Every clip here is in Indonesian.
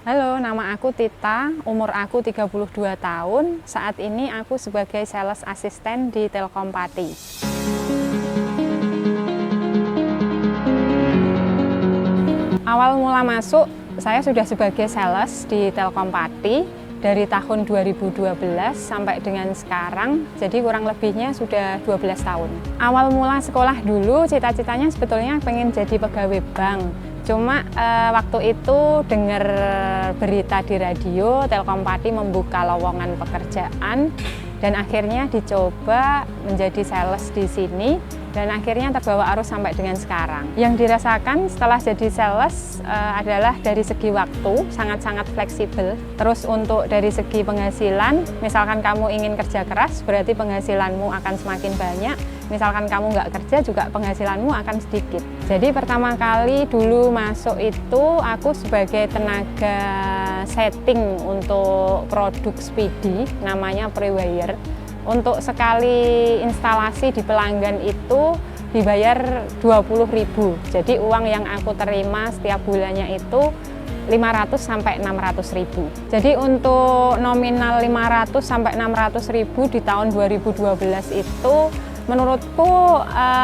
Halo, nama aku Tita, umur aku 32 tahun. Saat ini aku sebagai sales assistant di Telkom Pati. Awal mula masuk, saya sudah sebagai sales di Telkom Pati dari tahun 2012 sampai dengan sekarang, jadi kurang lebihnya sudah 12 tahun. Awal mula sekolah dulu, cita-citanya sebetulnya pengen jadi pegawai bank. Cuma waktu itu dengar berita di radio, Telkom Pati membuka lowongan pekerjaan dan akhirnya dicoba menjadi sales di sini dan akhirnya terbawa arus sampai dengan sekarang. Yang dirasakan setelah jadi sales adalah dari segi waktu sangat-sangat fleksibel. Terus untuk dari segi penghasilan, misalkan kamu ingin kerja keras berarti penghasilanmu akan semakin banyak. Misalkan kamu nggak kerja juga penghasilanmu akan sedikit. Jadi pertama kali dulu masuk itu aku sebagai tenaga setting untuk produk Speedy, namanya Prewire. Untuk sekali instalasi di pelanggan itu dibayar 20.000. Jadi uang yang aku terima setiap bulannya itu 500 sampai 600.000. Jadi untuk nominal 500 sampai 600.000 di tahun 2012 itu menurutku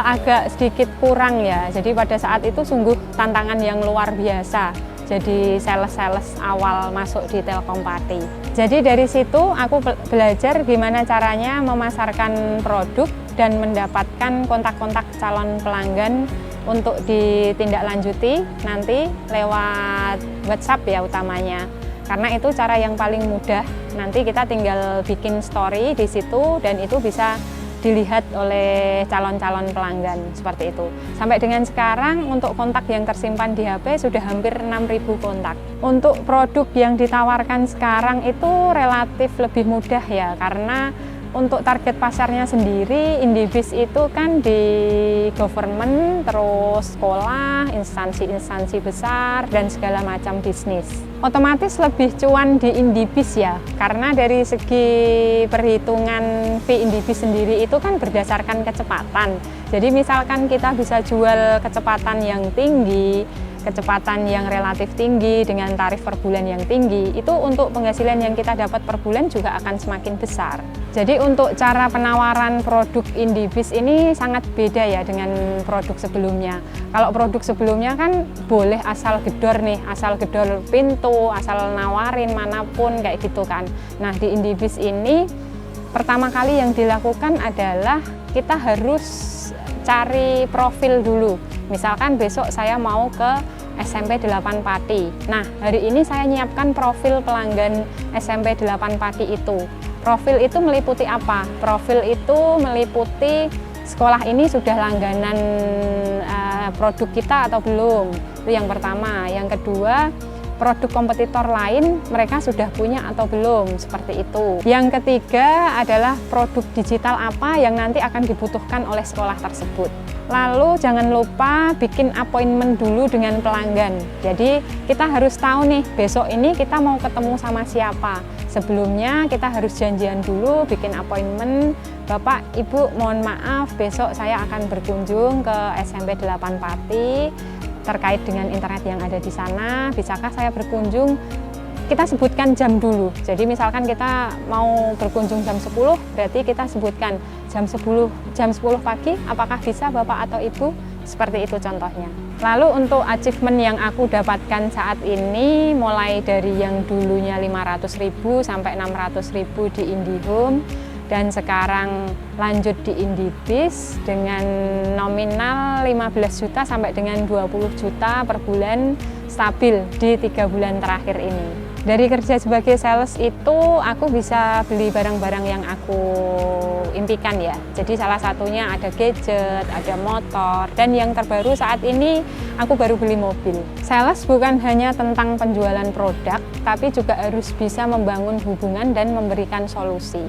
agak sedikit kurang ya. Jadi pada saat itu sungguh tantangan yang luar biasa. Jadi sales-sales awal masuk di Telkom Pati. Jadi dari situ aku belajar gimana caranya memasarkan produk dan mendapatkan kontak-kontak calon pelanggan untuk ditindaklanjuti nanti lewat WhatsApp ya utamanya. Karena itu cara yang paling mudah. Nanti kita tinggal bikin story di situ dan itu bisa dilihat oleh calon-calon pelanggan seperti itu. Sampai dengan sekarang untuk kontak yang tersimpan di HP sudah hampir 6.000 kontak. Untuk produk yang ditawarkan sekarang itu relatif lebih mudah ya, karena untuk target pasarnya sendiri Indibis itu kan di government, terus sekolah, instansi-instansi besar dan segala macam bisnis. Otomatis lebih cuan di Indibis ya, karena dari segi perhitungan fee Indibis sendiri itu kan berdasarkan kecepatan. Jadi misalkan kita bisa jual kecepatan yang tinggi, kecepatan yang relatif tinggi dengan tarif per bulan yang tinggi, itu untuk penghasilan yang kita dapat per bulan juga akan semakin besar. Jadi untuk cara penawaran produk Indibis ini sangat beda ya dengan produk sebelumnya. Kalau produk sebelumnya kan boleh asal gedor nih, asal gedor pintu, asal nawarin manapun kayak gitu kan. Nah di Indibis ini pertama kali yang dilakukan adalah kita harus cari profil dulu. Misalkan besok saya mau ke SMP 8 Pati. Nah, hari ini saya nyiapkan profil pelanggan SMP 8 Pati itu. Profil itu meliputi apa? Profil itu meliputi sekolah ini sudah langganan produk kita atau belum. Itu yang pertama. Yang kedua, produk kompetitor lain mereka sudah punya atau belum, seperti itu. Yang ketiga adalah produk digital apa yang nanti akan dibutuhkan oleh sekolah tersebut. Lalu jangan lupa bikin appointment dulu dengan pelanggan. Jadi kita harus tahu nih besok ini kita mau ketemu sama siapa. Sebelumnya kita harus janjian dulu, bikin appointment. Bapak, Ibu, mohon maaf besok saya akan berkunjung ke SMP 8 Pati terkait dengan internet yang ada di sana. Bisakah saya berkunjung? Kita sebutkan jam dulu. Jadi misalkan kita mau berkunjung jam 10, berarti kita sebutkan jam 10 pagi, apakah bisa Bapak atau Ibu? Seperti itu contohnya. Lalu untuk achievement yang aku dapatkan saat ini, mulai dari yang dulunya 500.000 sampai 600.000 di Indihome, dan sekarang lanjut di Indibis dengan nominal 15 juta sampai dengan 20 juta per bulan stabil di 3 bulan terakhir ini. Dari kerja sebagai sales itu aku bisa beli barang-barang yang aku impikan ya. Jadi salah satunya ada gadget, ada motor, dan yang terbaru saat ini aku baru beli mobil. Sales bukan hanya tentang penjualan produk, tapi juga harus bisa membangun hubungan dan memberikan solusi.